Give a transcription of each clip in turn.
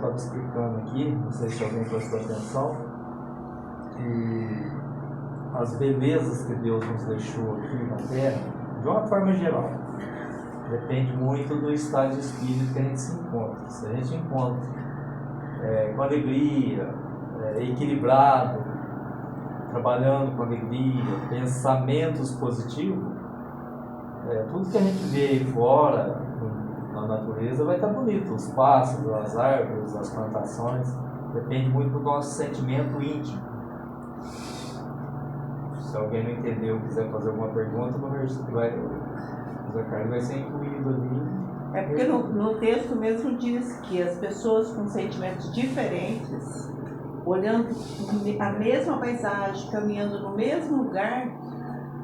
estava explicando aqui, não sei se alguém prestou atenção, que as belezas que Deus nos deixou aqui na Terra, de uma forma geral, depende muito do estado de espírito que a gente se encontra. Se a gente encontra com alegria, equilibrado, trabalhando com alegria, pensamentos positivos, tudo que a gente vê aí fora, na natureza, vai estar bonito. Os pássaros, as árvores, as plantações, depende muito do nosso sentimento íntimo. Se alguém não entendeu, quiser fazer alguma pergunta, o Zé Carlos vai ser incluído ali. É porque no texto mesmo diz que as pessoas com sentimentos diferentes, olhando a mesma paisagem, caminhando no mesmo lugar,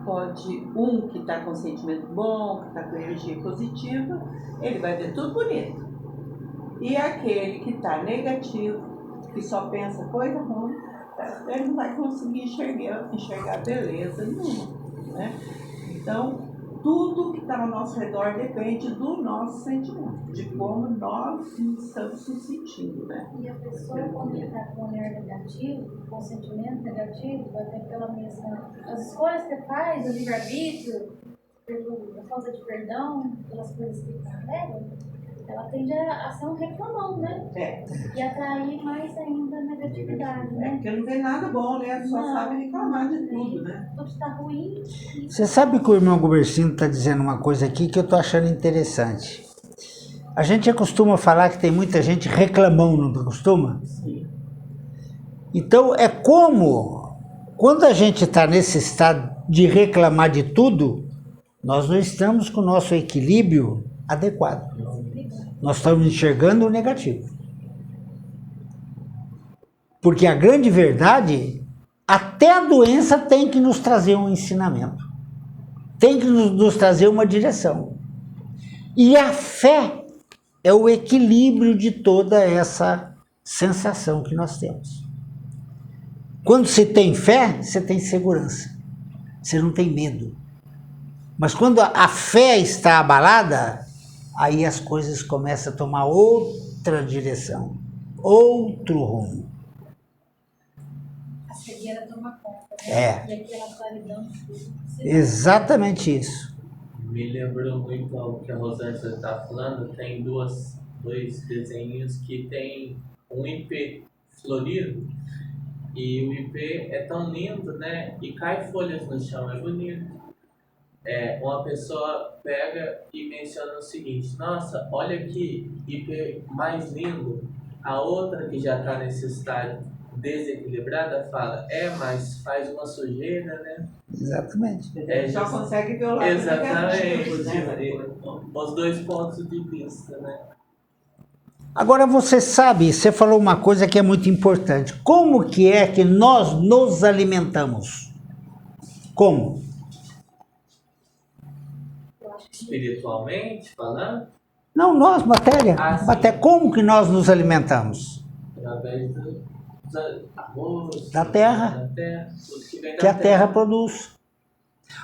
pode um que está com sentimento bom, que está com energia positiva, ele vai ver tudo bonito. E aquele que está negativo, que só pensa coisa ruim, ele não vai conseguir enxergar beleza nenhuma, né? Então, tudo que está ao nosso redor depende do nosso sentimento, de como nós estamos nos sentindo, né? E a pessoa, quando está com um olhar negativo, com um sentimento negativo, até pela mesma... As escolhas que faz, o livre-arbítrio, pela falta de perdão, pelas coisas que carrega, ela tende a ser um reclamão, né? E atrair mais ainda a negatividade, né? Porque não tem nada bom, né? Só sabe reclamar de tudo, né? Tudo está ruim. Você sabe que o irmão Gumercindo está dizendo uma coisa aqui que eu estou achando interessante. A gente costuma falar que tem muita gente reclamão, não costuma? Sim. Então, é como, quando a gente está nesse estado de reclamar de tudo, nós não estamos com o nosso equilíbrio adequado. Nós estamos enxergando o negativo. Porque a grande verdade, até a doença tem que nos trazer um ensinamento. Tem que nos trazer uma direção. E a fé é o equilíbrio de toda essa sensação que nós temos. Quando você tem fé, você tem segurança. Você não tem medo. Mas quando a fé está abalada, aí as coisas começam a tomar outra direção, outro rumo. A cegueira toma conta, né? É. E aquela claridão. Exatamente isso. Me lembrou muito ao que a Rosângela está falando. Tem dois desenhos que tem um ipê florido, e o ipê é tão lindo, né? E cai folhas no chão, é bonito. Uma pessoa pega e menciona o seguinte: nossa, olha que ipê mais lindo. A outra, que já está nesse estágio desequilibrada, fala: mas faz uma sujeira, né? Exatamente. Só consegue ver o lado negativo, né? Exatamente. Os dois pontos de vista, né? Agora você sabe, você falou uma coisa que é muito importante. Como que é que nós nos alimentamos? Como? Espiritualmente falando, Não, nós, matéria. sim. Matéria. Como que nós nos alimentamos? através do arroz, Da terra. tudo que vem Que a terra produz.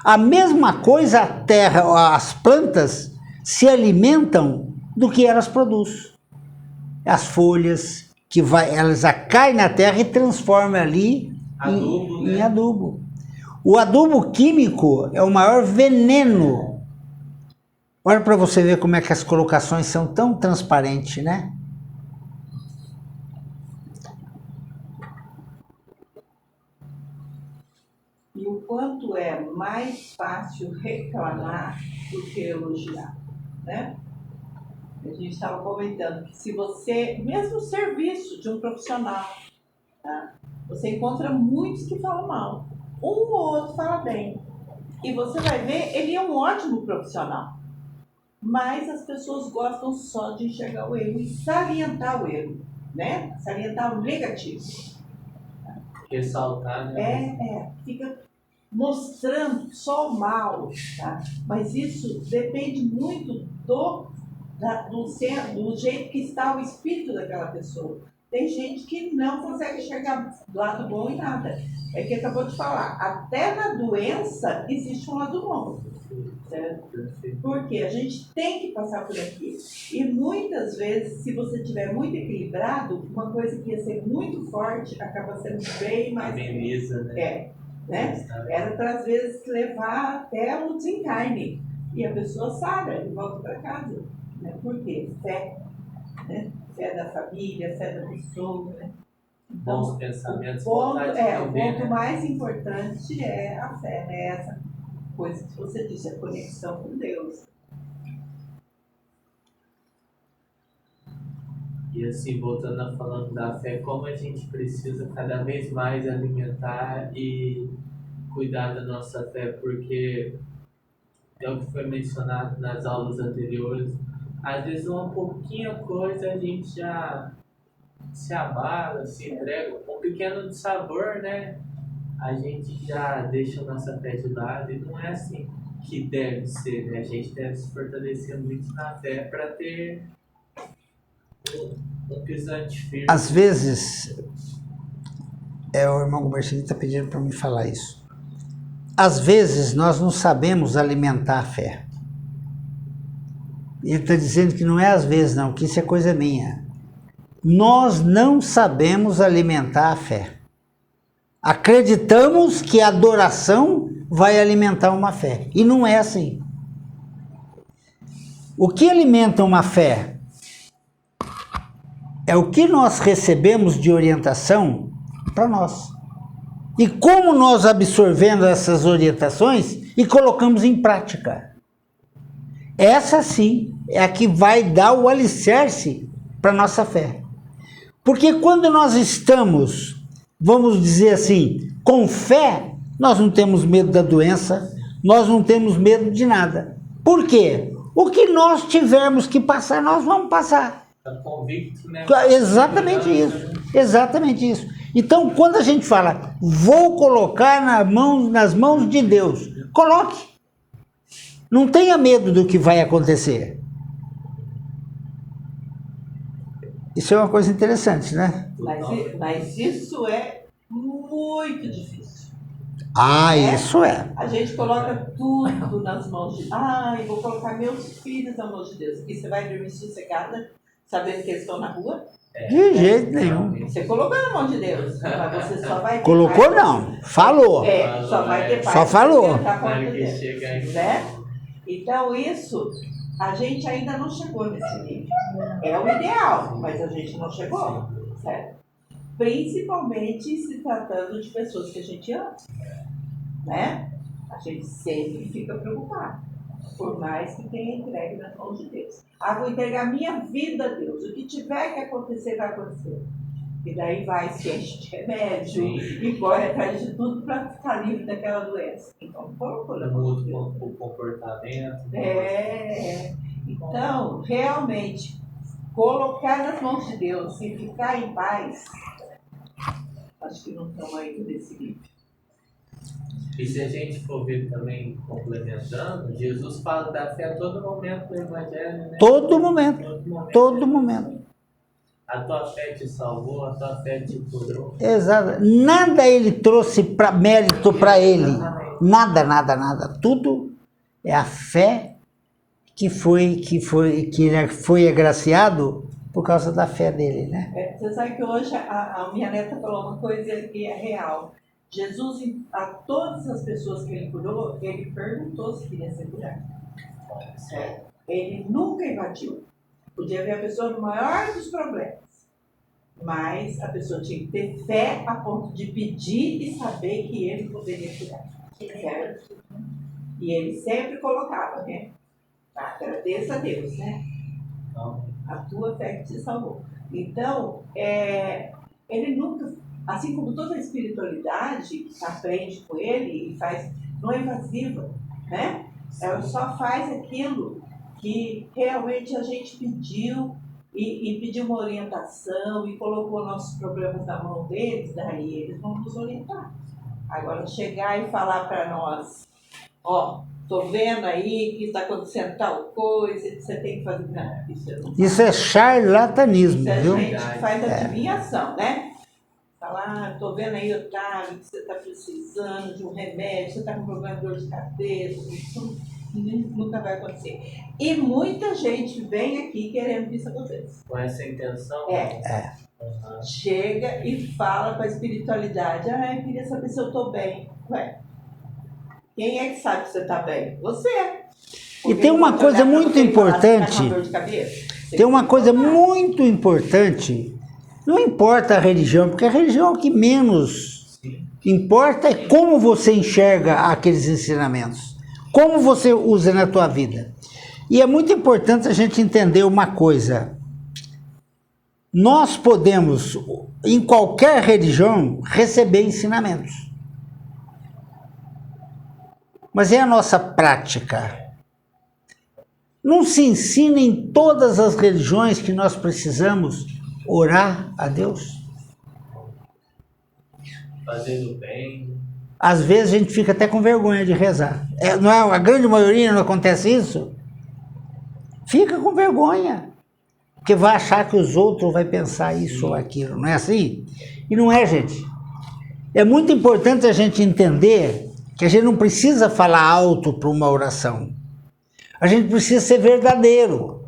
A mesma coisa a terra, as plantas se alimentam do que elas produzem. As folhas, elas caem na terra e transformam ali Adubo, em né? adubo. O adubo químico é o maior veneno. Olha para você ver como é que as colocações são tão transparentes, né? E o quanto é mais fácil reclamar do que elogiar, né? A gente estava comentando que se você, mesmo o serviço de um profissional, tá? Você encontra muitos que falam mal, um ou outro fala bem, e você vai ver, ele é um ótimo profissional, mas as pessoas gostam só de enxergar o erro e salientar o erro, né? Salientar o negativo. Ressaltar, né? Fica mostrando só o mal, tá? Mas isso depende muito do jeito que está o espírito daquela pessoa. Tem gente que não consegue enxergar do lado bom em nada. É que acabou de falar, até na doença existe um lado bom. Certo? Porque a gente tem que passar por aqui. E muitas vezes, se você estiver muito equilibrado, uma coisa que ia ser muito forte acaba sendo bem mais. Ameniza, né? É, né? Era para às vezes levar até um desencarne. E a pessoa sara e volta para casa. Né? Por quê? Fé. Né? Fé da família, fé da pessoa. Né? Bons pensamentos, o ponto, vontade de o viver, ponto né? mais importante é a fé, né? Essa coisa que você disse, a conexão com Deus. E assim, voltando a falando da fé, como a gente precisa cada vez mais alimentar e cuidar da nossa fé, porque é o que foi mencionado nas aulas anteriores, às vezes uma pouquinha coisa a gente já se abala, se entrega, um pequeno sabor, né? A gente já deixa a nossa fé de lado e não é assim que deve ser, né? A gente deve se fortalecer muito na fé para ter um pisante firme. Às vezes, o irmão Marcelino está pedindo para me falar isso. Às vezes nós não sabemos alimentar a fé. Ele está dizendo que não é às vezes não, que isso é coisa minha. Nós não sabemos alimentar a fé. Acreditamos que a adoração vai alimentar uma fé. E não é assim. O que alimenta uma fé é o que nós recebemos de orientação para nós. E como nós absorvemos essas orientações e colocamos em prática. Essa sim é a que vai dar o alicerce para a nossa fé. Porque quando nós estamos, vamos dizer assim, com fé, nós não temos medo da doença, nós não temos medo de nada. Por quê? O que nós tivermos que passar, nós vamos passar. Tá convicto, né? Exatamente isso. Exatamente isso. Então, quando a gente fala, vou colocar nas mãos de Deus, coloque. Não tenha medo do que vai acontecer. Isso é uma coisa interessante, né? Mas isso é muito difícil. Isso é. A gente coloca tudo nas mãos de... eu vou colocar meus filhos nas mãos de Deus. E você vai dormir sossegada, sabendo que eles estão na rua? De jeito nenhum. Você colocou na mão de Deus, mas você só vai ter Colocou paz. não, falou. Só vai ter paz. Só falou. Né? Então isso, a gente ainda não chegou nesse nível. É o ideal, mas a gente não chegou, certo? Principalmente se tratando de pessoas que a gente ama, né? A gente sempre fica preocupado, por mais que tenha entregue nas mãos de Deus. Vou entregar minha vida a Deus, o que tiver que acontecer, vai acontecer. E daí vai, se enche de remédio e corre atrás de tudo para ficar livre daquela doença. Então, muda o comportamento. Então, realmente, colocar nas mãos de Deus e ficar em paz, acho que não estamos ainda nesse nível. E se a gente for ver também, complementando, Jesus fala da fé a todo momento no Evangelho, né? Todo momento. Todo momento. A tua fé te salvou, a tua fé te curou. Exato. Nada ele trouxe para mérito para ele. Nada. Tudo é a fé que ele foi agraciado por causa da fé dele, né? Você sabe que hoje a minha neta falou uma coisa que é real. Jesus, a todas as pessoas que ele curou, ele perguntou se queria ser curado. Ele nunca invadiu. Podia ver a pessoa no maior dos problemas, mas a pessoa tinha que ter fé a ponto de pedir e saber que ele poderia curar. Certo? E ele sempre colocava, né? Agradeça a Deus, né? A tua fé que te salvou. Então, ele nunca, assim como toda a espiritualidade aprende com ele e faz, não é invasiva, né? Ela só faz aquilo que realmente a gente pediu e pediu uma orientação e colocou nossos problemas na mão deles, daí eles vão nos orientar. Agora, chegar e falar para nós, tô vendo aí que está acontecendo tal coisa, você tem que fazer. Não, Isso é charlatanismo, isso a viu? gente faz adivinhação, né? Falar, tô vendo aí, Otávio, que você está precisando de um remédio, você está com problema de dor de cabeça, isso nunca vai acontecer. E muita gente vem aqui querendo que isso aconteça. Com essa intenção? Uhum. Chega e fala com a espiritualidade, eu queria saber se eu tô bem. Ué, quem é que sabe que você tá bem? Você. E tem uma coisa muito importante. Tem uma coisa muito importante. Não importa a religião, porque a religião é o que menos importa é como você enxerga aqueles ensinamentos, como você usa na tua vida. E é muito importante a gente entender uma coisa. Nós podemos, em qualquer religião, receber ensinamentos. Mas é a nossa prática. Não se ensina em todas as religiões que nós precisamos orar a Deus? Fazendo bem. Às vezes a gente fica até com vergonha de rezar. Não é, a grande maioria não acontece isso? Fica com vergonha. Porque vai achar que os outros vão pensar isso ou aquilo. Não é assim? E não é, gente. É muito importante a gente entender que a gente não precisa falar alto para uma oração. A gente precisa ser verdadeiro.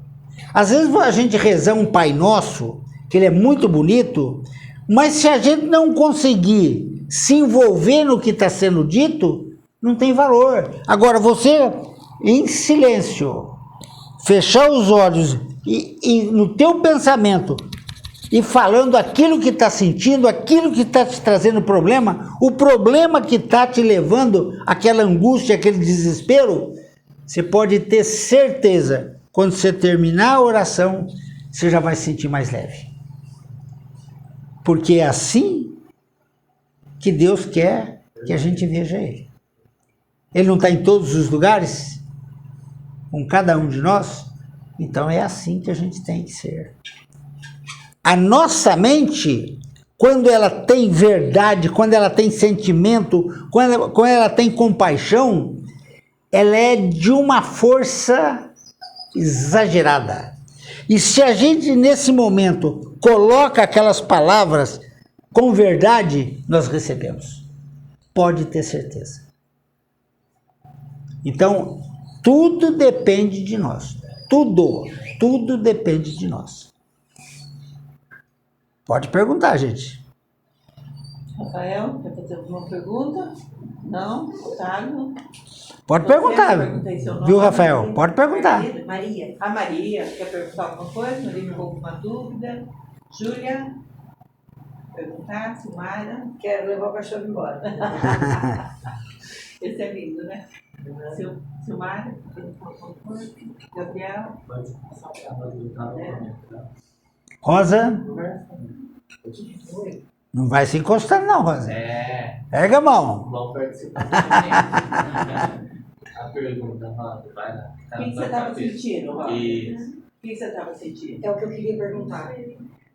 Às vezes a gente reza um Pai Nosso, que ele é muito bonito, mas se a gente não conseguir se envolver no que está sendo dito, não tem valor. Agora, você, em silêncio, fechar os olhos e no teu pensamento, e falando aquilo que está sentindo, aquilo que está te trazendo problema, o problema que está te levando àquela angústia, aquele desespero, você pode ter certeza, quando você terminar a oração, você já vai se sentir mais leve. Porque é assim que Deus quer que a gente veja Ele. Ele não está em todos os lugares? Com cada um de nós? Então é assim que a gente tem que ser. A nossa mente, quando ela tem verdade, quando ela tem sentimento, quando ela tem compaixão, ela é de uma força exagerada. E se a gente, nesse momento, coloca aquelas palavras com verdade, nós recebemos. Pode ter certeza. Então, tudo depende de nós. Tudo depende de nós. Pode perguntar, gente. Rafael, quer fazer alguma pergunta? Não? Otávio? Pode perguntar. Viu, Rafael? Pode perguntar. Maria. A Maria quer perguntar alguma coisa? Maria ficou com uma dúvida. Júlia? Perguntar? Silmara? Quero levar o cachorro embora. Esse é lindo, né? Silmara? Gabriel? Rosa? Não vai se encostar não, Rosa. Erga a mão. Vamos participar também. A pergunta, Rosa, vai lá. O que você estava sentindo, Rosa? Isso. O que você estava sentindo? É o que eu queria perguntar.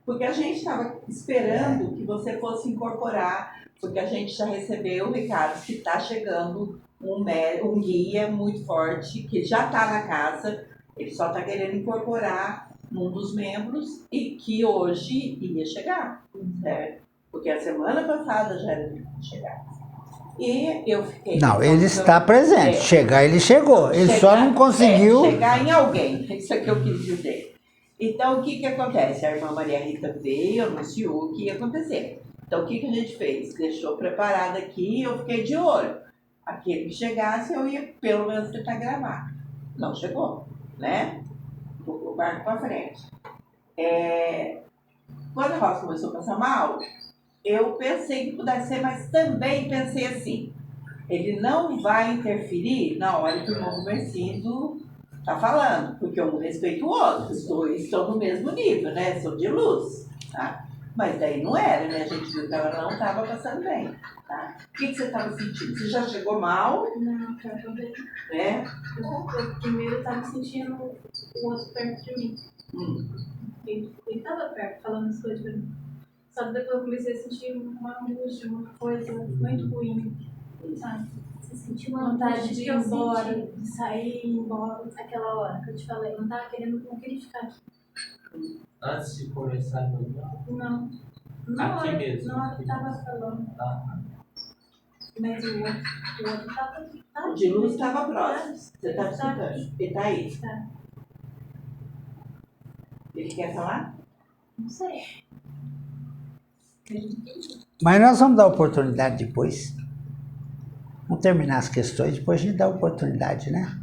Porque a gente estava esperando que você fosse incorporar, porque a gente já recebeu, Ricardo, que está chegando um guia muito forte, que já está na casa, ele só está querendo incorporar num dos membros e que hoje ia chegar, certo? Porque a semana passada já era para chegar. E eu fiquei... Não, ele está presente. Chegar, ele chegou. Ele só não conseguiu... chegar em alguém. Isso é que eu quis dizer. Então, o que acontece? A irmã Maria Rita veio, anunciou o que ia acontecer. Então, o que a gente fez? Deixou preparado aqui e eu fiquei de olho. Aquele que chegasse, eu ia pelo menos tentar gravar. Não chegou, né? O barco para frente. Quando a Rosa começou a passar mal, eu pensei que pudesse ser, mas também pensei assim, ele não vai interferir na hora que o irmão Mercindo está falando, porque um respeita o outro, os dois estão no mesmo nível, né? São de luz, tá? Mas daí não era, né? A gente viu que ela não estava passando bem, tá? O que você estava sentindo? Você já chegou mal? Não, quero ver. Né? Eu primeiro estava sentindo o outro perto de mim. Ele estava perto, falando as coisas pra mim. Só que depois eu comecei a sentir uma angústia, uma coisa muito ruim, sabe? Você sentiu uma vontade de ir eu embora, senti. de sair e ir embora. Aquela hora que eu te falei, não tava querendo, não queria ficar aqui. Antes de começar a reunião. Não. Na Aqui hora, mesmo. na hora que tava falando. Ah, Mas o outro tava aqui. Tá? O de luz estava próximo. Você está escutando? Ele está aí. Tá. Ele quer falar? Não sei. Mas nós vamos dar oportunidade depois. Vamos terminar as questões, depois a gente dá oportunidade, né?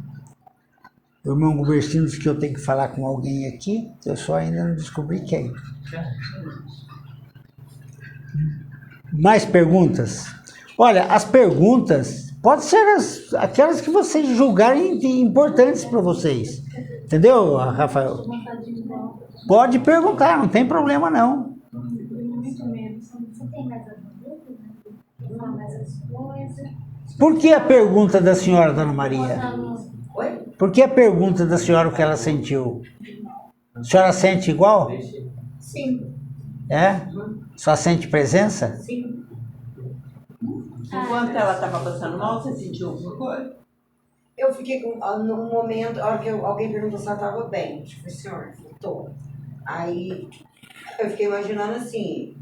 O irmão Gubercino disse que eu tenho que falar com alguém aqui, eu só ainda não descobri quem. Mais perguntas? Olha, as perguntas podem ser aquelas que vocês julgarem importantes para vocês. Entendeu, Rafael? Tô com vontade de ir embora. Pode perguntar, não tem problema não. Muito medo. Você tem mais alguma dúvida? Quer falar mais as coisas? Por que a pergunta da senhora, Dona Maria? Oi? Por que a pergunta da senhora o que ela sentiu? A senhora sente igual? deixa. Sim, É? Só sente presença? sim. Enquanto ela estava passando mal, você sentiu alguma coisa? Eu fiquei com, num momento, a hora que alguém perguntou se ela estava bem. Tipo, senhor, eu tô. Aí eu fiquei imaginando assim,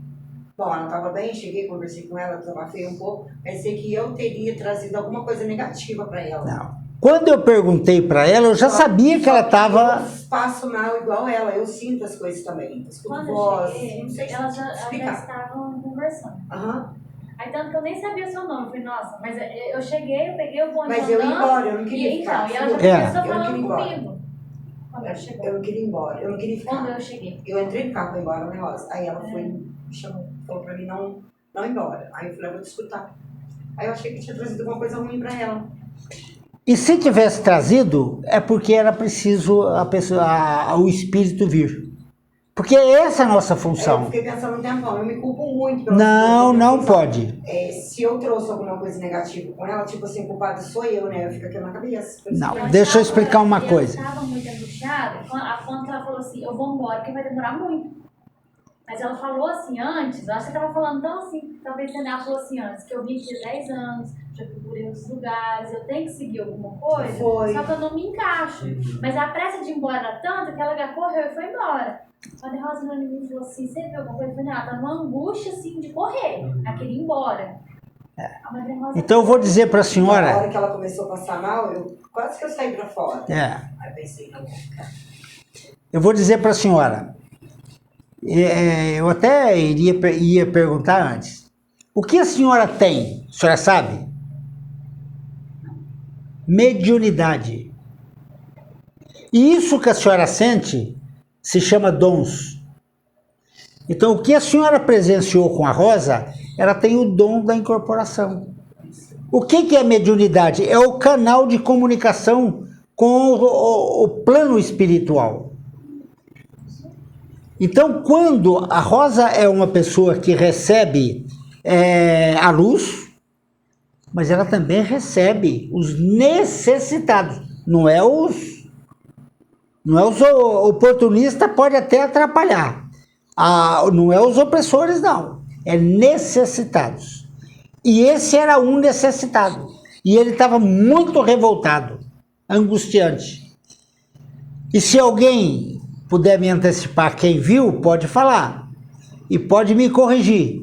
bom, ela não estava bem, cheguei, conversei com ela, estava feia um pouco, pensei que eu teria trazido alguma coisa negativa para ela. Não. Quando eu perguntei para ela, eu já sabia que ela estava... Eu passo mal igual ela, eu sinto as coisas também. Eu escuto Quando eu voz, cheguei, não sei elas já explicar. estavam conversando. Aham. Aí tanto que eu nem sabia seu nome. Eu falei, nossa, mas eu cheguei, eu peguei o bonde Mas eu ia andando, embora, eu não queria e, ficar. então, e ela já segura. começou Eu não falando queria ir embora. comigo. Quando ela chegou. Eu não queria ir embora, eu não queria Quando ficar. eu cheguei. Eu entrei no carro pra ir embora, né, Rosa? Aí ela foi, me chamou, falou pra mim não ir embora. Aí eu falei, eu vou te escutar. Aí eu achei que tinha trazido alguma coisa ruim pra ela. E se tivesse trazido, é porque era preciso o espírito vir. Porque essa é a nossa Aí eu função. fiquei pensando um tempão, eu me culpo muito pelas Não, coisas. não pode. Se eu trouxe alguma coisa negativa com ela, tipo assim, culpado sou eu, né? Eu fico aqui na cabeça. Não. Ela Deixa eu estava- explicar uma coisa. Ela estava muito angustiada, a ponto que ela falou assim, eu vou embora, porque vai demorar muito. Mas ela falou assim antes, eu acho que ela estava falando tão assim, talvez ela falou assim antes, que eu vim aqui há 10 anos, já procurei outros lugares, eu tenho que seguir alguma coisa, Foi. só que eu não me encaixo. Mas a pressa de ir embora era tanta que ela já correu e foi embora. Quando a Rosa me falou assim, você viu alguma coisa? Eu falei, ela tá numa angústia assim de correr, ela queria ir embora. A Madre Rosa Então eu vou dizer para a Na senhora... hora que ela começou a passar mal, quase que eu saí pra fora. Aí eu pensei, não vou ficar. Eu vou dizer para a senhora, eu até ia perguntar antes, o que a senhora tem, a senhora sabe? Mediunidade. E isso que a senhora sente se chama dons. Então o que a senhora presenciou com a Rosa, ela tem o dom da incorporação. O que é mediunidade? É o canal de comunicação com o plano espiritual. Então, quando a Rosa é uma pessoa que recebe a luz, mas ela também recebe os necessitados. Não é os oportunistas, pode até atrapalhar. Não é os opressores, não. É necessitados. E esse era um necessitado. E ele estava muito revoltado, angustiante. E se alguém puder me antecipar, quem viu, pode falar. E pode me corrigir.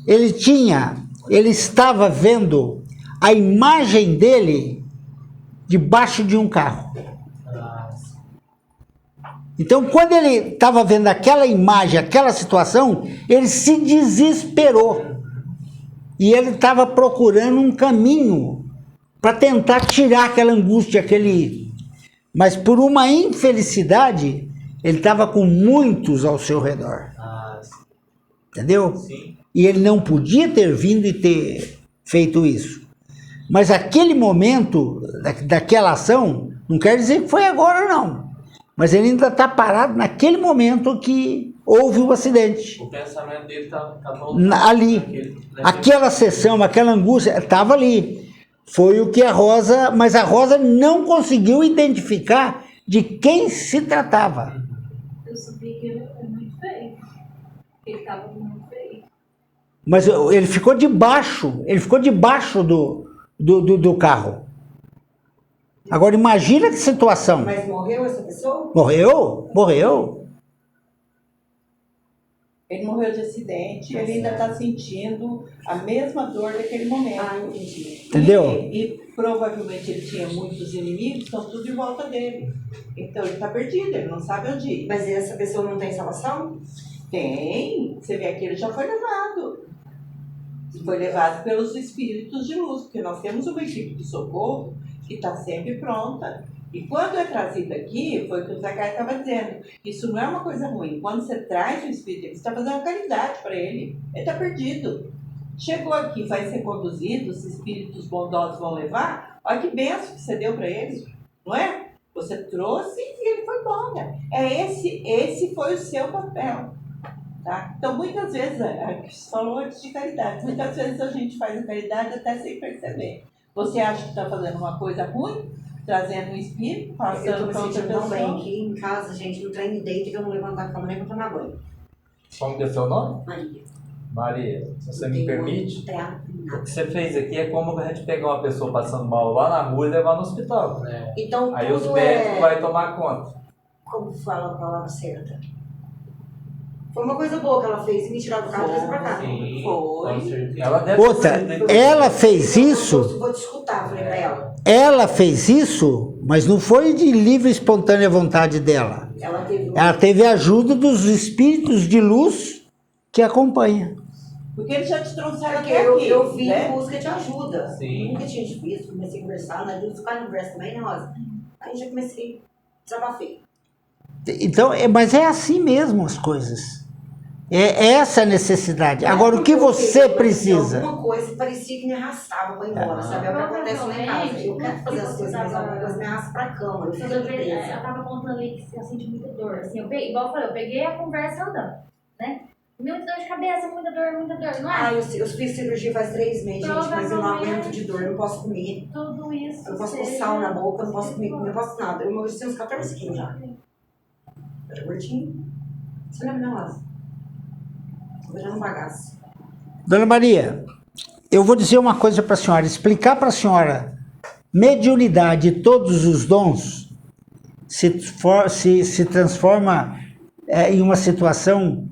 Ele estava vendo a imagem dele debaixo de um carro. Então, quando ele estava vendo aquela imagem, aquela situação, ele se desesperou. E ele estava procurando um caminho para tentar tirar aquela angústia, Mas por uma infelicidade, ele estava com muitos ao seu redor. Entendeu? Sim. E ele não podia ter vindo e ter feito isso. Mas aquele momento, daquela ação, não quer dizer que foi agora, não. Mas ele ainda está parado naquele momento que houve o acidente. O pensamento dele tá Ali. Aquela sessão, aquela angústia, estava ali. Foi o que a Rosa... Mas a Rosa não conseguiu identificar de quem se tratava. Eu sabia que ele era muito feio. Ele estava muito feio. Mas ele ficou debaixo do carro. Agora imagina que situação. Mas morreu essa pessoa? Morreu. Ele morreu de acidente, ele ainda está sentindo a mesma dor daquele momento. Entendi. Entendeu? E provavelmente ele tinha muitos inimigos, estão tudo em volta dele. Então ele está perdido, ele não sabe onde ir. Mas essa pessoa não tem salvação? Tem, você vê que ele já foi levado. Foi levado pelos espíritos de luz, porque nós temos uma equipe de socorro que está sempre pronta. E quando é trazido aqui, foi o que o Zé Caio estava dizendo, isso não é uma coisa ruim. Quando você traz o espírito, você está fazendo uma caridade para ele. Ele está perdido. Chegou aqui, vai ser conduzido, os espíritos bondosos vão levar. Olha que benção que você deu para ele, não é? Você trouxe e ele foi embora. Esse foi o seu papel. Tá? Então, muitas vezes, você falou antes de caridade, muitas vezes a gente faz a caridade até sem perceber. Você acha que está fazendo uma coisa ruim, trazendo um espírito, Eu passando tô para me outra sentindo tão bem pessoa. aqui em casa, gente, não trem deita que eu não levanto da cama nem pra tomar banho. Como que é seu nome? Maria. Maria, se você Não me tenho permite, terra, o nada. que você fez aqui é como a gente pegar uma pessoa passando mal lá na rua e levar no hospital. né? Então Aí os tudo médicos é... vão tomar conta. Como fala a palavra certa? Foi uma coisa boa que ela fez e me tirou do carro e trouxe pra cá. Sim, Foi. com certeza. Ela deve Outra, ter- ela fez isso, Vou te escutar, falei pra ela. ela fez isso, mas não foi de livre e espontânea vontade dela. Ela teve Ela teve a ajuda dos espíritos de luz que acompanham. Porque eles já te trouxeram Porque até aqui, eu vim né? em busca de ajuda. Sim. Nunca tinha te visto, comecei a conversar, na gente ficar no conversa também, né, Rosa? Aí já comecei a desabafei. Então, mas é assim mesmo as coisas. É essa a necessidade. Agora, o que você precisa? Alguma coisa parecia que me arrastava pra ir embora, sabe? É o que acontece lá em casa. Eu quero fazer as coisas, mas alguma coisa me arrasta pra cama. Eu fico Quando eu presa. tava contando ali que eu senti muita dor. Assim, igual eu falei, eu peguei a conversa andando, né? Muita dor de cabeça, muita dor, não Ah, é? eu fiz cirurgia faz 3 meses, gente, mas eu não aguento de dor, eu não posso comer. Tudo isso. Eu não posso pôr sal na boca, eu não posso comer, eu não posso nada. Eu emagreci uns 14 quilos já. Era gordinho. Você lembra, não, Rosa? Tô virando um bagaço. Dona Maria, eu vou dizer uma coisa para a senhora, explicar para a senhora mediunidade e todos os dons se transforma em uma situação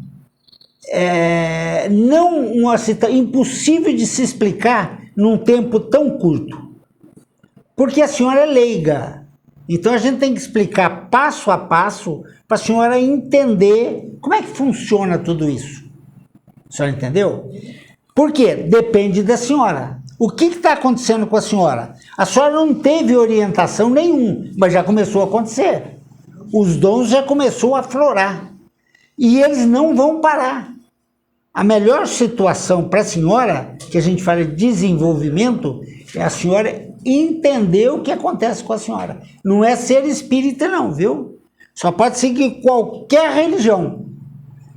não uma situação impossível de se explicar num tempo tão curto. Porque a senhora é leiga. Então a gente tem que explicar passo a passo para a senhora entender como é que funciona tudo isso. A senhora entendeu? Por quê? Depende da senhora. O que está acontecendo com a senhora? A senhora não teve orientação nenhuma, mas já começou a acontecer. Os dons já começou a aflorar. E eles não vão parar. A melhor situação para a senhora, que a gente fala de desenvolvimento, é a senhora entender o que acontece com a senhora. Não é ser espírita não, viu? Só pode seguir qualquer religião.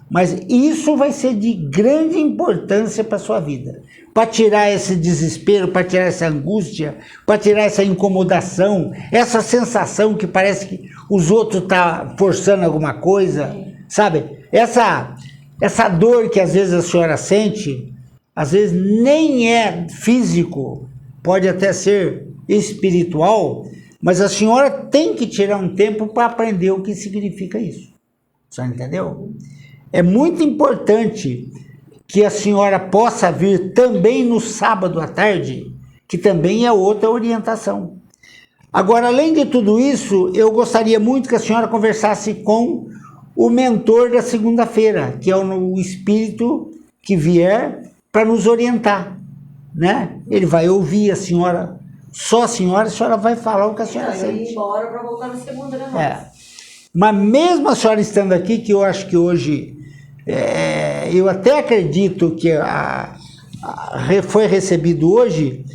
Mas isso vai ser de grande importância para a sua vida. Para tirar esse desespero, para tirar essa angústia, para tirar essa incomodação, essa sensação que parece que os outros estão forçando alguma coisa, sabe? Essa dor que às vezes a senhora sente, às vezes nem é físico, pode até ser espiritual, mas a senhora tem que tirar um tempo para aprender o que significa isso. A senhora entendeu? É muito importante que a senhora possa vir também no sábado à tarde, que também é outra orientação. Agora, além de tudo isso, eu gostaria muito que a senhora conversasse com o mentor da segunda-feira, que é o espírito que vier para nos orientar, né? Ele vai ouvir a senhora, só a senhora vai falar o que a senhora Eu ia sente. embora pra voltar na segunda, né, Rosa? Mas mesmo a senhora estando aqui, que eu acho que hoje, eu até acredito que foi recebido hoje,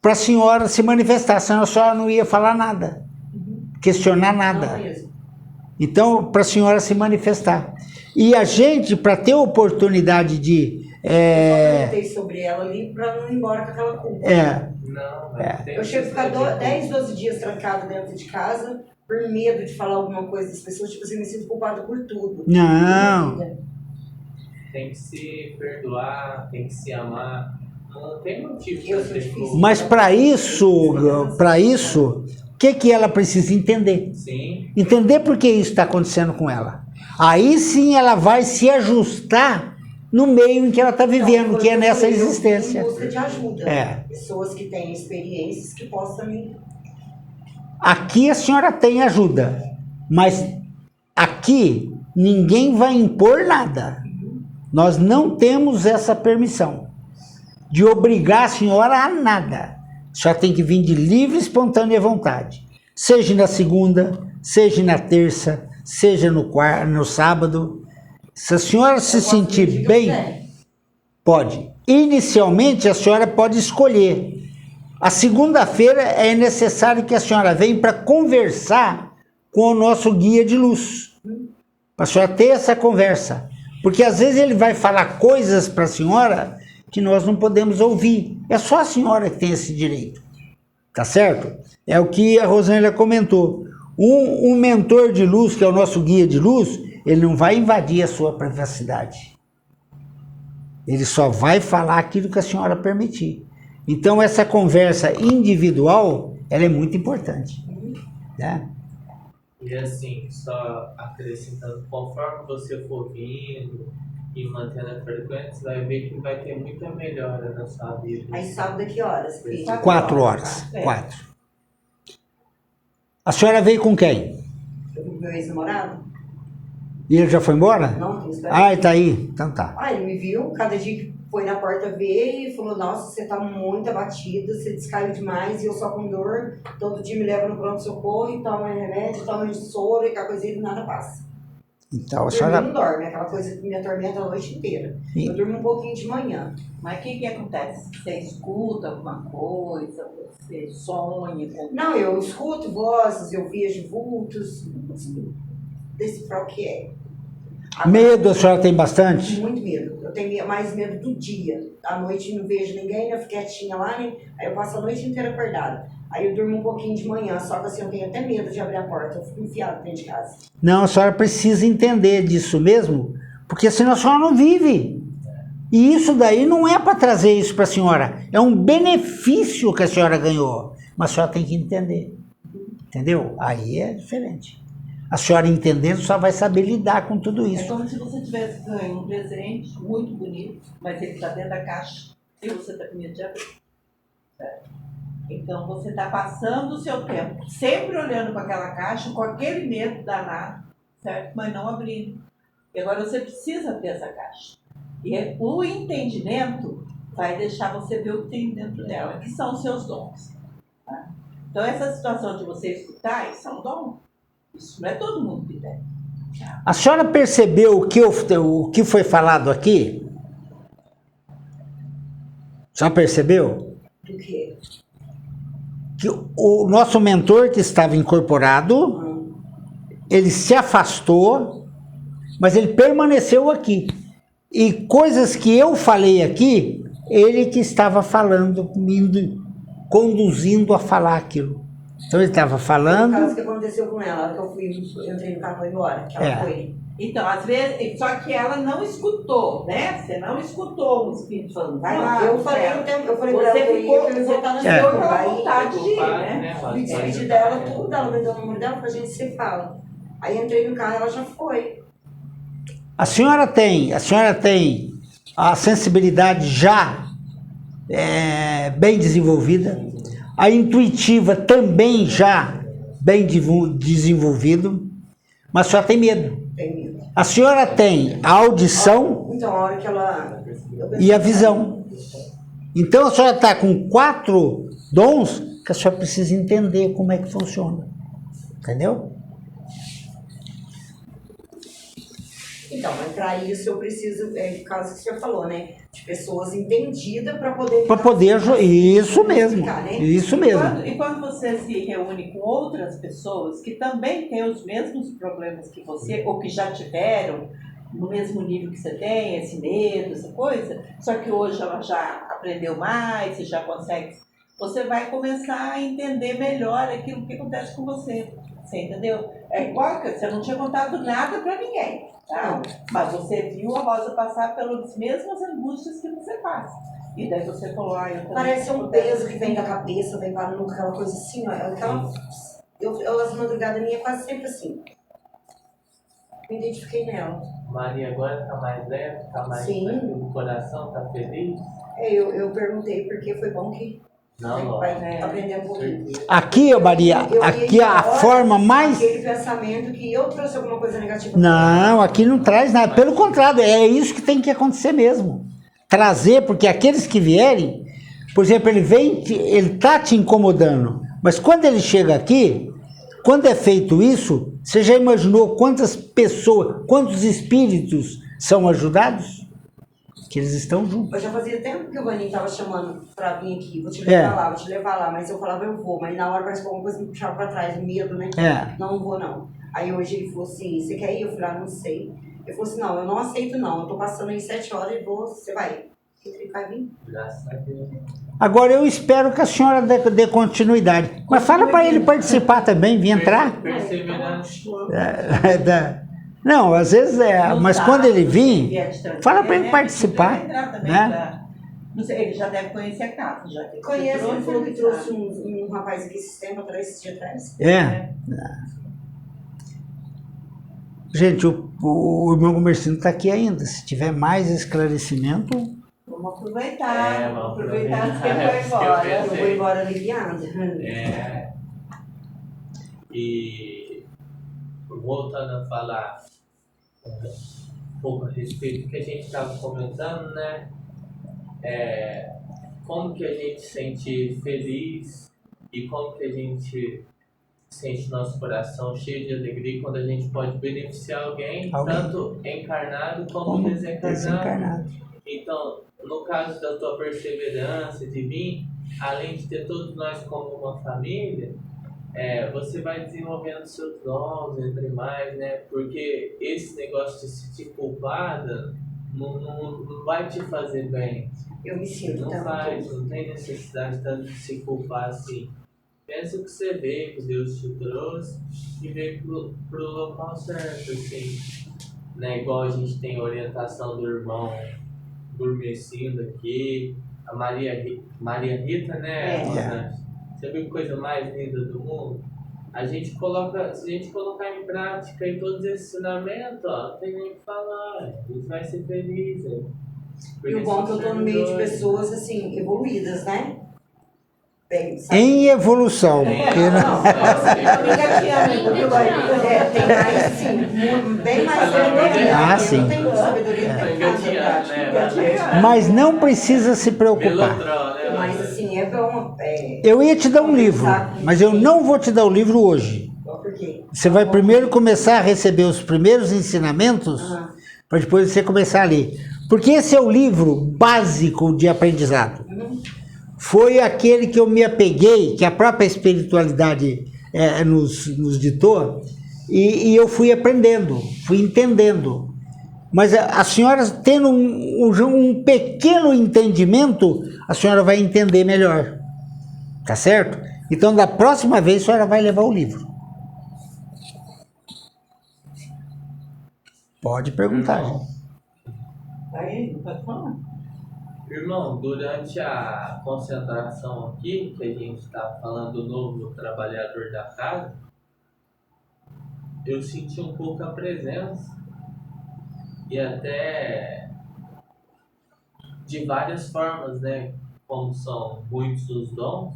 para a senhora se manifestar, senão a senhora não ia falar nada, questionar nada. Não mesmo. Então, para a senhora se manifestar. E a gente, para ter oportunidade de... Eu só perguntei sobre ela ali pra não ir embora com aquela culpa. Não, tem Eu chego a ficar necessidade. 10, 12 dias trancada dentro de casa por medo de falar alguma coisa das pessoas, tipo assim, me sinto culpada por tudo. Não. Tem que se perdoar, tem que se amar. Não tem motivo Eu pra sou ter difícil. fogo. Mas para isso, o que ela precisa entender? Sim, Entender por que isso está acontecendo com ela. Aí sim ela vai se ajustar no meio em que ela está vivendo, Então, que é eu nessa falei, eu vim existência. em busca de ajuda. É. Pessoas que têm experiências que possam me... Aqui a senhora tem ajuda, mas aqui ninguém vai impor nada. Nós não temos essa permissão de obrigar a senhora a nada. A senhora tem que vir de livre e espontânea vontade. Seja na segunda, seja na terça, seja no sábado. Se a senhora se sentir bem, pode. Inicialmente a senhora pode escolher. A segunda-feira é necessário que a senhora venha para conversar com o nosso guia de luz. Para a senhora ter essa conversa. Porque às vezes ele vai falar coisas para a senhora que nós não podemos ouvir. É só a senhora que tem esse direito. Tá certo? É o que a Rosângela comentou. Um mentor de luz, que é o nosso guia de luz, ele não vai invadir a sua privacidade. Ele só vai falar aquilo que a senhora permitir. Então essa conversa individual, ela é muito importante. Né? e assim, só acrescentando, conforme você for vindo e mantendo a frequência, você vai ver que vai ter muita melhora na sua vida. Aí sábado a que horas? filho? 4 horas. É. 4. A senhora veio com quem? Eu vi meu ex-namorado? E ele já foi embora? Não, tem esperado. Ah, ele tá aí. Então tá. Ah, ele me viu, cada dia que foi na porta ver e falou, nossa, você tá muito abatida, você descaiu demais e eu só com dor, todo dia me leva no pronto-socorro e toma remédio, toma de soro e aquela coisa e nada passa. Então a Dormir senhora... não dorme, aquela coisa que me atormenta a noite inteira. Sim. Eu durmo um pouquinho de manhã. Mas o que acontece? Você escuta alguma coisa, você sonha com... Não, eu escuto vozes, eu vejo vultos, decifrar o que é. Agora, Medo a senhora tem bastante? muito medo. Eu tenho mais medo do dia. À noite não vejo ninguém, eu fico quietinha lá, né? Aí eu passo a noite inteira acordada. Aí eu durmo um pouquinho de manhã, só que assim, eu tenho até medo de abrir a porta, eu fico enfiado dentro de casa. Não, a senhora precisa entender disso mesmo, porque senão a senhora não vive. E isso daí não é para trazer isso para a senhora, é um benefício que a senhora ganhou, mas a senhora tem que entender. Entendeu? Aí é diferente. A senhora entendendo só vai saber lidar com tudo É isso. como se você tivesse ganho um presente muito bonito, mas ele está dentro da caixa e você está com medo de abrir. Certo? Então você está passando o seu tempo sempre olhando para aquela caixa com aquele medo danado, certo? Mas não abrindo. E agora você precisa ter essa caixa. E o entendimento vai deixar você ver o que tem dentro dela, que são os seus dons. Tá? Então essa situação de você escutar, isso é um dom. Isso não é todo mundo que tem. A senhora percebeu o que foi falado aqui? A senhora percebeu? Do quê? Que o nosso mentor que estava incorporado, ele se afastou, mas ele permaneceu aqui. E coisas que eu falei aqui, ele que estava falando, me conduzindo a falar aquilo. Então ele estava O falando... caso que aconteceu com ela, que eu entrei no carro e embora, que ela É. foi. Então, às vezes, só que ela não escutou, né? Você não escutou o espírito falando, vai lá. Eu falei ela. pra ela que Você eu ficou, ia, que eu ia voltar na você É. ficou segunda. pela Aí vontade de ir, né? me despedi dela, tudo, ela me deu o número dela pra gente se fala. Aí entrei no carro e ela já foi. A senhora tem a sensibilidade já bem desenvolvida, a intuitiva também já bem desenvolvido, mas a senhora tem medo. Tem medo. A senhora tem a audição Então, a hora que ela... e a visão. Então a senhora está com 4 dons que a senhora precisa entender como é que funciona. Entendeu? Então, mas para isso eu preciso, no caso que o senhor falou, né? De pessoas entendidas para poder... Para poder... Isso mesmo. explicar, né? Isso mesmo. E quando você se reúne com outras pessoas que também têm os mesmos problemas que você, ou que já tiveram, no mesmo nível que você tem, esse medo, essa coisa, só que hoje ela já aprendeu mais, você já consegue... Você vai começar a entender melhor aquilo que acontece com você. Você entendeu? É igual que você não tinha contado nada para ninguém. Tá? Mas você viu a Rosa passar pelas mesmas angústias que você passa. E daí você falou, eu também Parece um pudesse- peso que vem da cabeça, vem para nuca, aquela coisa assim, ó. As madrugadas minhas é quase sempre assim. Me identifiquei nela. Maria agora tá mais leve, tá mais Sim. tranquilo, o coração tá feliz? Eu perguntei porque foi bom que Não, vai lógico. aprender um pouquinho. Certeza. Aqui, ô Maria, aqui a forma mais... Aquele pensamento que eu trouxe alguma coisa negativa. Não, aqui não traz nada. Pelo contrário, é isso que tem que acontecer mesmo. Trazer, porque aqueles que vierem, por exemplo, ele vem, ele tá te incomodando, mas quando ele chega aqui, quando é feito isso, você já imaginou quantas pessoas, quantos espíritos são ajudados? Que eles estão juntos. Eu já fazia tempo que o Vaninho tava chamando pra vir aqui, vou te É. levar lá, vou te levar lá, mas eu falava eu vou, mas na hora parece que alguma coisa me puxava pra trás, medo, né? É. Não vou não. Aí hoje ele falou assim, você quer ir? Eu falei, ah, não sei. Ele falou assim, não, eu não aceito não, eu tô passando aí 7 horas e vou, você vai. Ele vai vir. Graças a Deus. Agora eu espero que a senhora dê continuidade. Mas fala para ele participar também, vir entrar. Perseverante. Não, às vezes Não mas dá, quando ele se vir, vier de estrangeiro, fala para ele né? participar, Ele vai entrar também né? Não sei, ele já deve conhecer a casa, já que Conhece, você ele falou que trouxe, trouxe um rapaz aqui esse tempo atrás, esse dia atrás. É. Gente, o irmão Comercino está aqui ainda. Se tiver mais esclarecimento, Vamos aproveitar, É, vamos vamos aproveitar antes que aproveitar. ele vai embora. Eu Eu vou embora aliviada. É. E voltando a falar um pouco a respeito do que a gente estava comentando, né? Como que a gente se sente feliz e como que a gente sente nosso coração cheio de alegria quando a gente pode beneficiar alguém. Tanto encarnado como desencarnado. Então, no caso da tua perseverança de vir, além de ter todos nós como uma família, você vai desenvolvendo seus dons, entre mais, né? Porque esse negócio de se sentir culpada não vai te fazer bem. Eu me sinto Não tanto. faz, não tem necessidade tanto de se culpar assim. Pensa o que você vê, que Deus te trouxe e vem pro local certo, assim. Né? Igual a gente tem a orientação do irmão Dormecindo aqui, a Maria Rita, né? Você viu que coisa mais linda do mundo? Se a gente colocar em prática em todos esses ensinamentos, ó, não tem nem o que falar, a gente vai ser feliz. E o bom é que eu tô no meio de pessoas, assim, evoluídas, né? Bem, sabe? em evolução. porque não- Tem mais, assim, bem mais sabedoria. Ah, sim. Eu tenho sabedoria Tá em engatinhando, casa, né? Mas não precisa se preocupar. Melodrama, né? mas assim, é bom. Eu ia te dar um livro, mas eu não vou te dar o livro hoje. Por quê? Você vai primeiro começar a receber os primeiros ensinamentos, para depois você começar a ler. Porque esse é o livro básico de aprendizado. Foi aquele que eu me apeguei, que a própria espiritualidade nos ditou, e eu fui aprendendo, fui entendendo. Mas a senhora tendo um pequeno entendimento, a senhora vai entender melhor. Tá certo? Então, da próxima vez, a senhora vai levar o livro. Pode perguntar, gente. Aí, pode falar. Irmão, durante a concentração aqui, que a gente está falando do novo trabalhador da casa, eu senti um pouco a presença e até de várias formas, né? Como são muitos os dons,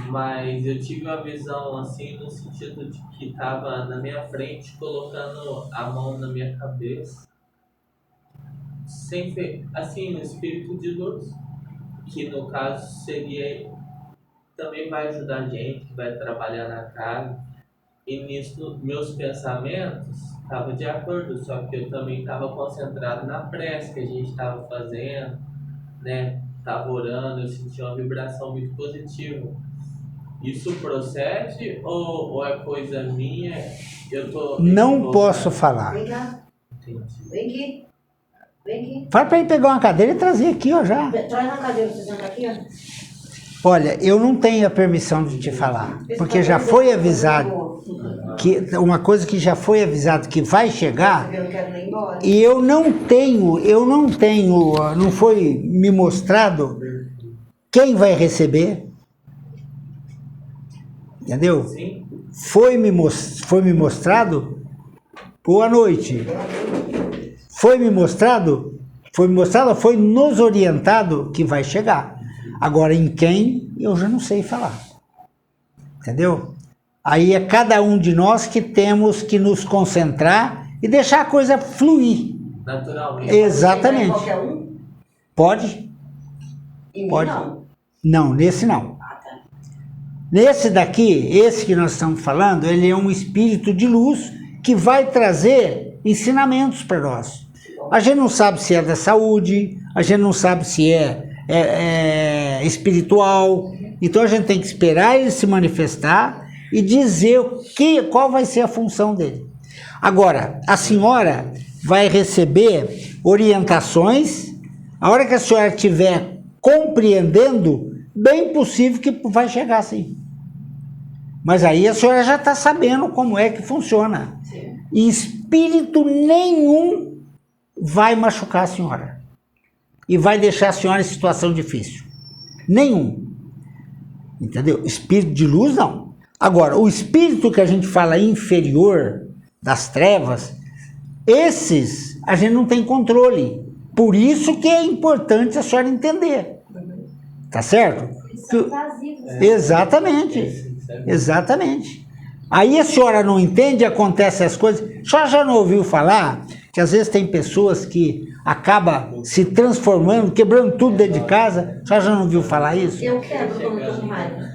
mas eu tive uma visão assim no sentido de que estava na minha frente colocando a mão na minha cabeça, sem assim, no espírito de luz, que no caso seria também vai ajudar a gente que vai trabalhar na casa. E nisso meus pensamentos estavam de acordo, só que eu também estava concentrado na prece que a gente estava fazendo, né? Estava orando, eu senti uma vibração muito positiva. Isso procede ou é coisa minha? Eu tô Não equivocado? posso falar. Vem cá, Entendi. vem aqui. Vem aqui. Fala para ele pegar uma cadeira e trazer aqui, ó, já. Traz na cadeira pra você sentar aqui, ó. Olha, eu não tenho a permissão de te falar, porque já foi avisado. uma coisa que já foi avisado que vai chegar, Eu não quero nem ir embora. e eu não tenho, não foi me mostrado quem vai receber, entendeu? Sim. Foi me mostrado, boa noite, foi nos orientado que vai chegar. Agora, em quem, eu já não sei falar, entendeu? Aí é cada um de nós que temos que nos concentrar e deixar a coisa fluir. Naturalmente. Exatamente. Qualquer um? Pode? Em mim, Pode. não. Não, nesse não. Ah, tá. Nesse daqui, esse que nós estamos falando, ele é um espírito de luz que vai trazer ensinamentos para nós. A gente não sabe se é da saúde, a gente não sabe se é espiritual, então a gente tem que esperar ele se manifestar e dizer qual vai ser a função dele. Agora, a senhora vai receber orientações, a hora que a senhora estiver compreendendo, bem possível que vai chegar assim. Mas aí a senhora já está sabendo como é que funciona. Sim. E espírito nenhum vai machucar a senhora. E vai deixar a senhora em situação difícil. Nenhum. Entendeu? Espírito de luz, não. Agora, o espírito que a gente fala inferior, das trevas, esses a gente não tem controle. Por isso que é importante a senhora entender. Tá certo? Eles são vazios. Exatamente. Exatamente. Aí a senhora não entende, acontecem as coisas. A senhora já não ouviu falar que às vezes tem pessoas que acabam se transformando, quebrando tudo dentro de casa? A senhora já não ouviu falar isso? Eu quebro quando eu tô com raiva.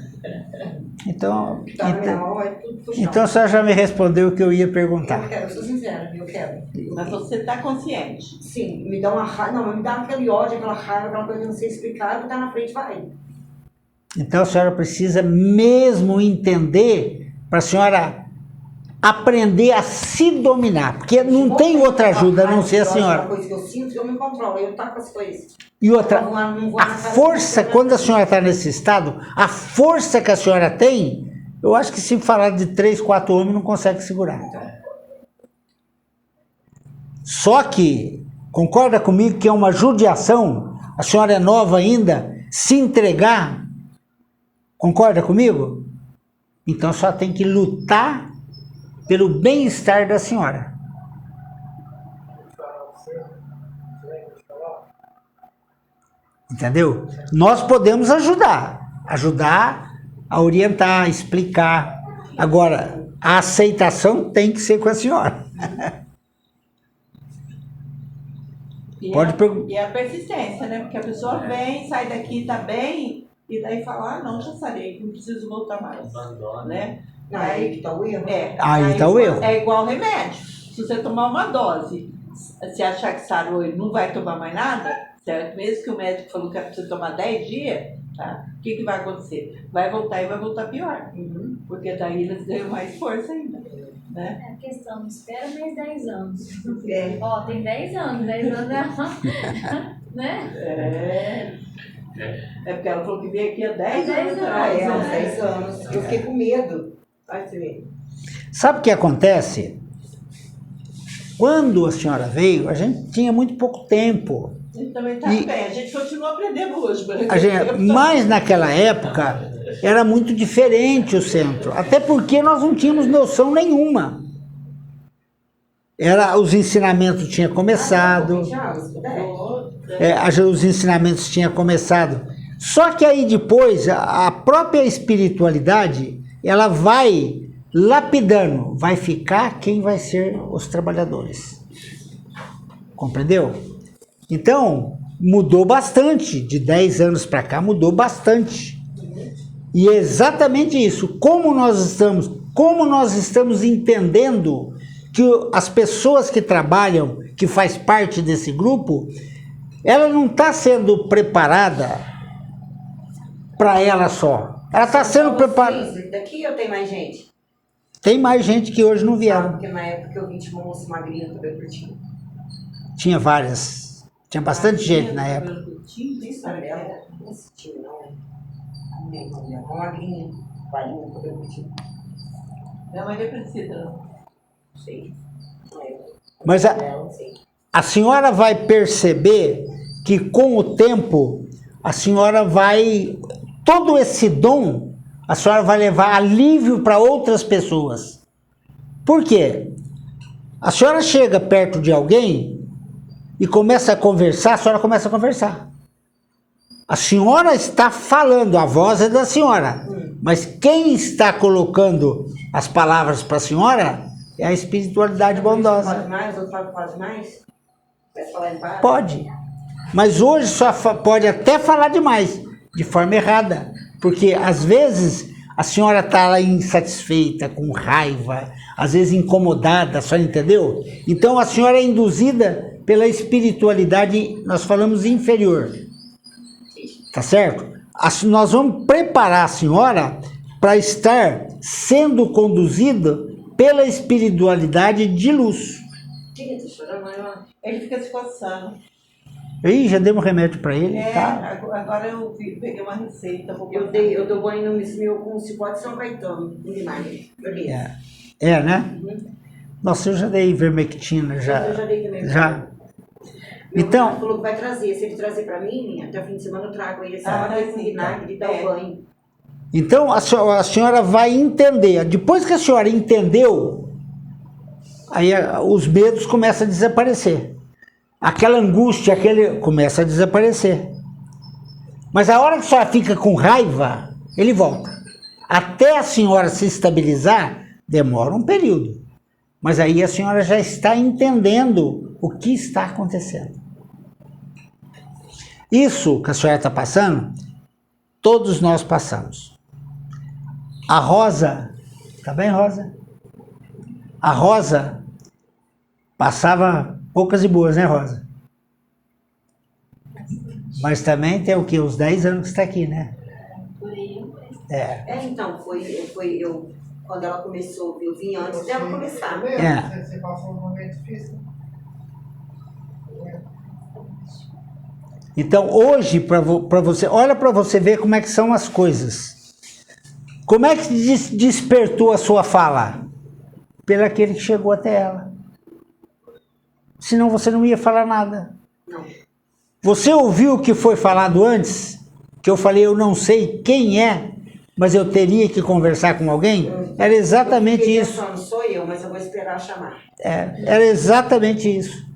Então, Tá na minha mão, é tudo pro chão. então a senhora já me respondeu o que eu ia perguntar. Eu quero, eu sou sincera, eu quero. Mas você está consciente. Sim, me dá uma raiva, não, mas me dá aquele ódio, aquela raiva, aquela coisa que eu não sei explicar, que tá na frente, vai. Então a senhora precisa mesmo entender para a senhora aprender a se dominar, porque não tem outra ajuda a não ser a Uma senhora. coisa que eu sinto que eu me controlo, eu taco as coisas. E outra, Não vou a na casa força, de quando a senhora está nesse estado, a força que a senhora tem, eu acho que se falar de 3, 4 homens não consegue segurar. Só que, concorda comigo que é uma judiação, a senhora é nova ainda, se entregar, concorda comigo? Então a senhora tem que lutar pelo bem-estar da senhora. Entendeu? Nós podemos ajudar a orientar, explicar. Agora, a aceitação tem que ser com a senhora. Pode perguntar. E a persistência, né? Porque a pessoa vem, sai daqui, tá bem, e daí fala, não, já sarei, não preciso voltar mais. Abandona. Né? Não, aí que tá o erro. Aí tá o erro. É igual remédio. Se você tomar uma dose, se achar que sarou e não vai tomar mais nada, certo? Mesmo que o médico falou que é pra você tomar 10 dias, tá? O que vai acontecer? Vai voltar e vai voltar pior. Porque daí eles ganham mais força ainda. Né? É a questão, não espera mais 10 anos. É. Ó, tem 10 anos, 10 anos é. Né? É porque ela falou que veio aqui há 10 10 anos anos. atrás. É, uns né? 10 anos. Eu fiquei com medo. Ai, você vê. Sabe o que acontece? Quando a senhora veio, a gente tinha muito pouco tempo. A gente também tá bem. A gente continua aprendendo hoje. Mas naquela época era muito diferente o centro. Até porque nós não tínhamos noção nenhuma. Os ensinamentos tinham começado. 20 anos, se puder. Os ensinamentos tinham começado. Só que aí depois a própria espiritualidade ela vai lapidando, vai ficar quem vai ser os trabalhadores. Compreendeu? Então, mudou bastante. De 10 anos para cá, mudou bastante. E é exatamente isso. Como nós estamos entendendo que as pessoas que trabalham, que faz parte desse grupo, ela não está sendo preparada para ela só. Ela está sendo preparada. Daqui eu tenho mais gente. Tem mais gente que hoje não vieram. Porque na época eu vim de uma moça magrinha, cabelo curtinho. Tinha várias. Tinha bastante gente na época. Sabe dela? Não assistiu, não. Não lembro dela. Uma magrinha, varinha, cabelo curtinho. Não, Maria Priscila. Sei. Mas Não, sei. a senhora vai perceber que com o tempo, a senhora vai, todo esse dom, a senhora vai levar alívio para outras pessoas. Por quê? A senhora chega perto de alguém e começa a conversar, a senhora começa a conversar. A senhora está falando, a voz é da senhora, mas quem está colocando as palavras para a senhora é a espiritualidade bondosa. Pode mais, outro fala mais? Vai falar em paz? Pode, mas hoje só pode até falar demais, de forma errada, porque às vezes a senhora está lá insatisfeita, com raiva, às vezes incomodada, a senhora entendeu? Então a senhora é induzida pela espiritualidade, nós falamos inferior, tá certo? Nós vamos preparar a senhora para estar sendo conduzida pela espiritualidade de luz. Tia, tá chorando, mãe? Ele fica se coçando. Ih, já demos remédio para ele, tá? Agora eu peguei uma receita. Eu dou banho no meu com o cipó de São Caetano, em vinagre. Beleza. Né? Nossa, eu já dei vermectina, já. Eu já dei também. Já. Meu Então- cunhado falou que vai trazer. Se ele trazer pra mim, até o fim de semana eu trago ele. Essa Ah, hora com sim, vinagre e tá. dá o banho. Então a senhora vai entender. Depois que a senhora entendeu, aí os medos começam a desaparecer. Aquela angústia, começa a desaparecer. Mas a hora que a senhora fica com raiva, ele volta. Até a senhora se estabilizar, demora um período. Mas aí a senhora já está entendendo o que está acontecendo. Isso que a senhora está passando, todos nós passamos. A Rosa, tá bem, Rosa? A Rosa passava poucas e boas, né, Rosa? Mas também tem o quê? Uns 10 anos que está aqui, né? Então, foi eu, quando ela começou, eu vim antes dela começar. Você passou um momento difícil. Então, hoje, para você, olha para você ver como é que são as coisas. Como é que despertou a sua fala? Pelo aquele que chegou até ela. Senão você não ia falar nada. Não. Você ouviu o que foi falado antes? Que eu falei, eu não sei quem é, mas eu teria que conversar com alguém? Era exatamente Eu fiquei isso. pensando, sou eu, mas eu vou esperar chamar. Era exatamente isso.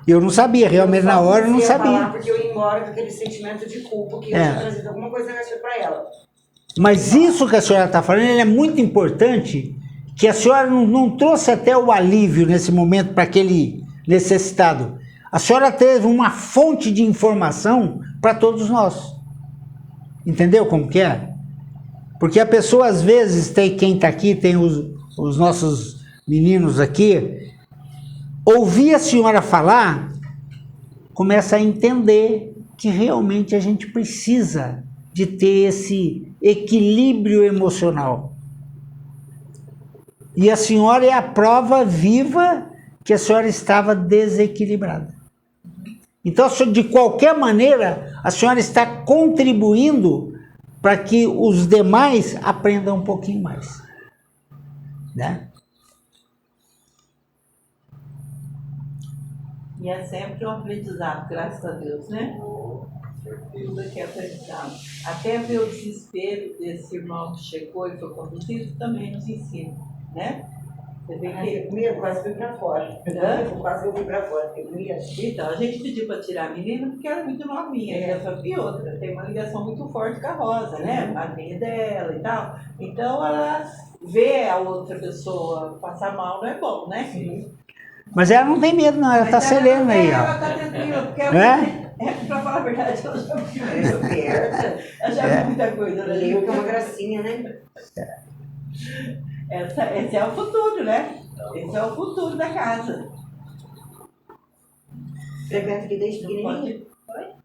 Eu não sabia, realmente na hora eu não comecei a falar sabia. porque eu ia embora com aquele sentimento de culpa que eu tinha trazido alguma coisa negativa para ela. Mas isso que a senhora está falando, ele é muito importante, que a senhora não trouxe até o alívio nesse momento para aquele necessitado. A senhora teve uma fonte de informação para todos nós. Entendeu como que é? Porque a pessoa às vezes tem, quem está aqui, tem os nossos meninos aqui, ouvir a senhora falar, começa a entender que realmente a gente precisa de ter esse equilíbrio emocional. E a senhora é a prova viva que a senhora estava desequilibrada. Então, de qualquer maneira, a senhora está contribuindo para que os demais aprendam um pouquinho mais. Né? E é sempre um aprendizado, graças a Deus, né? Tudo aqui é aprendizado. Até ver o desespero desse irmão que chegou e foi conduzido também nos ensina, né? Você vê que... Comigo, quase fui para fora. Quase eu fui para fora. Então, a gente pediu para tirar a menina porque era muito novinha. E outra, tem uma ligação muito forte com a Rosa, né? Madrinha dela e tal. Então, ela vê a outra pessoa passar mal, não é bom, né? Sim. Mas ela não tem medo, não. Ela está serena aí, Ela ó. tá tranquila, porque pra falar a verdade, ela já viu. Ela já viu muita coisa, né? Eu que é uma gracinha, né? Esse é o futuro, né? Esse é o futuro da casa. Frequenta aqui desde pequenininho.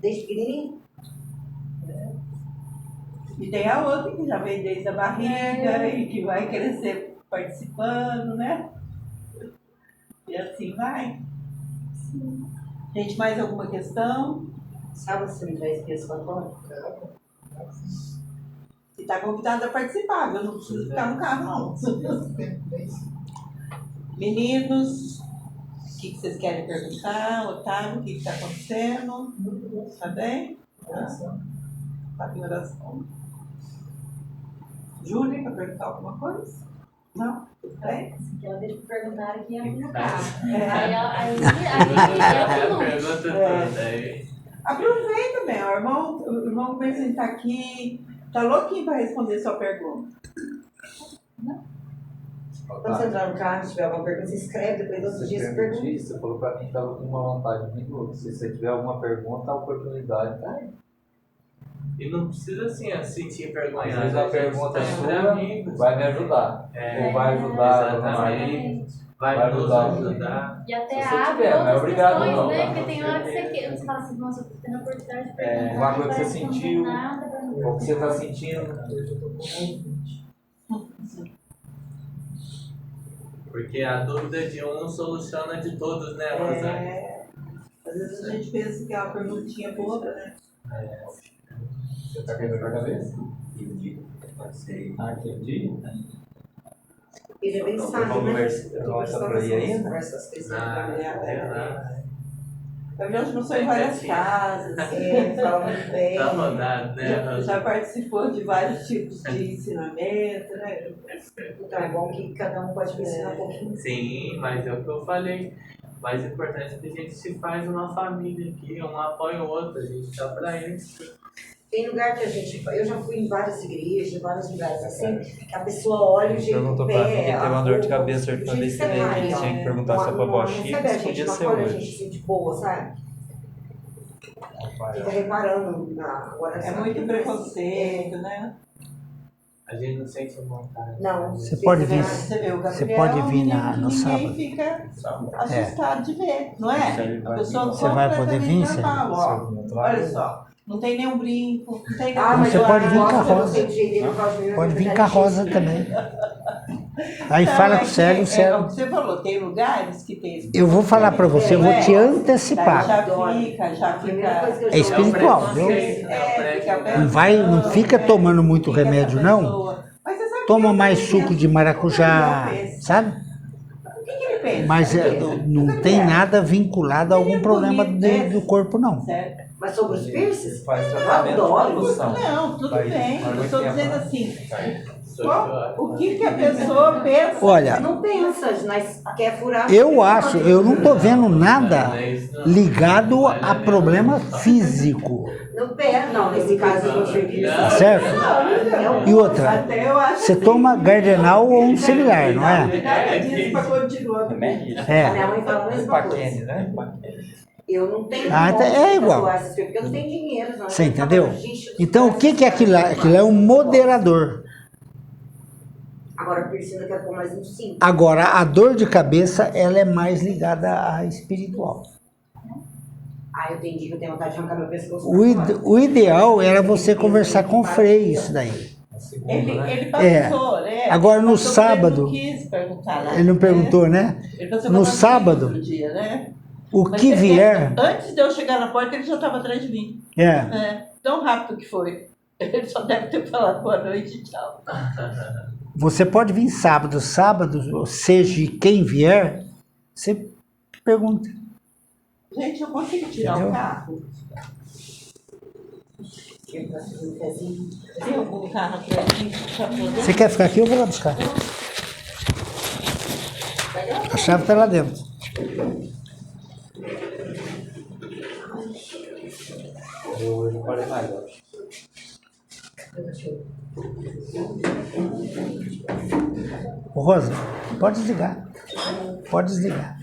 Desde pequenininho. E tem a outra que já vem desde a barriga e que vai crescer participando, né? E assim vai. Gente, mais alguma questão? Sábado você me traz aqui esse pacote? E está convidado a participar, eu não preciso ficar no carro, não. Meninos, o que vocês querem perguntar? Otávio, o que está acontecendo? Tá bem? Tá em oração. Júlia, quer perguntar alguma coisa? Não? Tudo bem? Que ela deixa eu perguntar aqui em algum Tá. lugar. Aí A eu pergunta toda aí. Aproveita, bem, o irmão Benzinho está aqui, tá louquinho para responder sua pergunta. Quando você entrar no carro, se tiver alguma pergunta, você escreve, depois outro dia você pergunta. Você falou pra mim que estava com uma vontade muito louca. Se você tiver alguma pergunta, a oportunidade tá aí. E não precisa assim, sentir vergonha. Às vezes a pergunta é sua, vai me ajudar. É, Ou vai ajudar a Dona Maria. Exatamente. vai nos ajudar. ajudar. E até Se você abre tiver, não é outras obrigado questões, não, né? tá? Porque tem hora que você quer. Você fala assim, nossa, eu tô tendo a oportunidade de perguntar. Uma coisa que você parece não tem sentiu, nada pra mim. o que você está sentindo. Porque a dúvida de um soluciona de todos, né, Rosane? Às vezes a gente pensa que é uma perguntinha boba, né? Você está querendo a cabeça? Ah, entendi. Ele é bem Então, sábio, vamos né? ver, Eu tô volta prestando pra aí atenção ainda? nessas questões Ah, familiares. Eu já não sou em várias casas, Fala muito bem. Tá rodado, né, já Rosane? participou de vários tipos de ensinamento, né? Então é bom que cada um pode me ensinar um pouquinho. Sim, mas é o que eu falei. O mais importante é que a gente se faz uma família aqui, um apoia o outro, a gente tá pra isso. Tem lugar que a gente. Eu já fui em várias igrejas, em vários lugares assim, que a pessoa olha o jeito Perguntou do pra pé. mim que teve uma dor de cabeça hoje pra ver se ele tinha que perguntar se a vovó Chico Sabe a gente, podia uma ser olha a hoje. gente assim de boa, sabe? Fica reparando na oração. É muito preconceito, né? A gente não sente vontade. Não. Você pode vir. Você vê, o Gabriel Você pode é um vir menino no que ninguém sábado. fica assustado de ver, não é? A pessoa Você vai poder vir, completamente normal, ó. Olha só, não tem nenhum brinco, não tem Ah, nenhum mas Você eu pode vir gosto, com a eu não Rosa. sei do jeito dele, eu gosto de Pode vir com a Rosa também. Aí Não, fala é com o que Célio, o É o Célio. que você falou, tem lugares que tem esse Eu vou falar pra você, eu vou te Daí antecipar. já A primeira coisa que fica. eu É espiritual, É o viu? preconceito, fica Não vai, não fica tomando muito Fica remédio, essa não. pessoa. Mas você sabe Toma que mais ele suco de pensa. maracujá, O que ele pensa? sabe? O que ele pensa? Mas não tem nada vinculado a algum problema do corpo, não. Certo? Mas sobre os piercings? Faz Eu tratamento de adoro. produção. Não, tudo Faz- bem. faz Eu estou muito dizendo tempo, assim, o que a pessoa pensa? Olha, Não pensa, mas quer furar. eu acho, eu não tô vendo nada ligado a problema físico, No pé, não, nesse caso eu não sei. tá certo? E outra, Até eu acho você toma Gardenal ou um similar, não é? nada disso para continuar. A É. minha mãe fala a mesma Paquene, coisa. né? Eu não tenho Ah, então é igual. tatuar essas coisas, porque eu não tenho dinheiro. Não. Você Eu entendeu? falo, gente, Então o que é aquilo lá? Aquilo é um moderador. Agora, o piercing eu quero pôr mais um 5. Agora, a dor de cabeça, ela é mais ligada à espiritual. Ah, eu entendi que eu tenho vontade de arrancar meu pescoço. O ideal era você conversar com o Frei isso daí. Ele passou, né? Agora, no Passou, sábado, Ele não quis perguntar, né? Ele não perguntou, né? Ele passou No pra sábado, outro dia, né? o Mas que ele- vier, Antes de eu chegar na porta, ele já estava atrás de mim. Tão rápido que foi. Ele só deve ter falado boa noite e tchau. você pode vir sábado, seja quem vier, você pergunta. Gente, eu consigo tirar Entendeu? o carro? Tem algum carro aqui pra poder? Você quer ficar aqui? Eu vou lá buscar. A chave está lá dentro. Eu não parei mais, eu acho. Ô, Rosa, pode desligar. Pode desligar.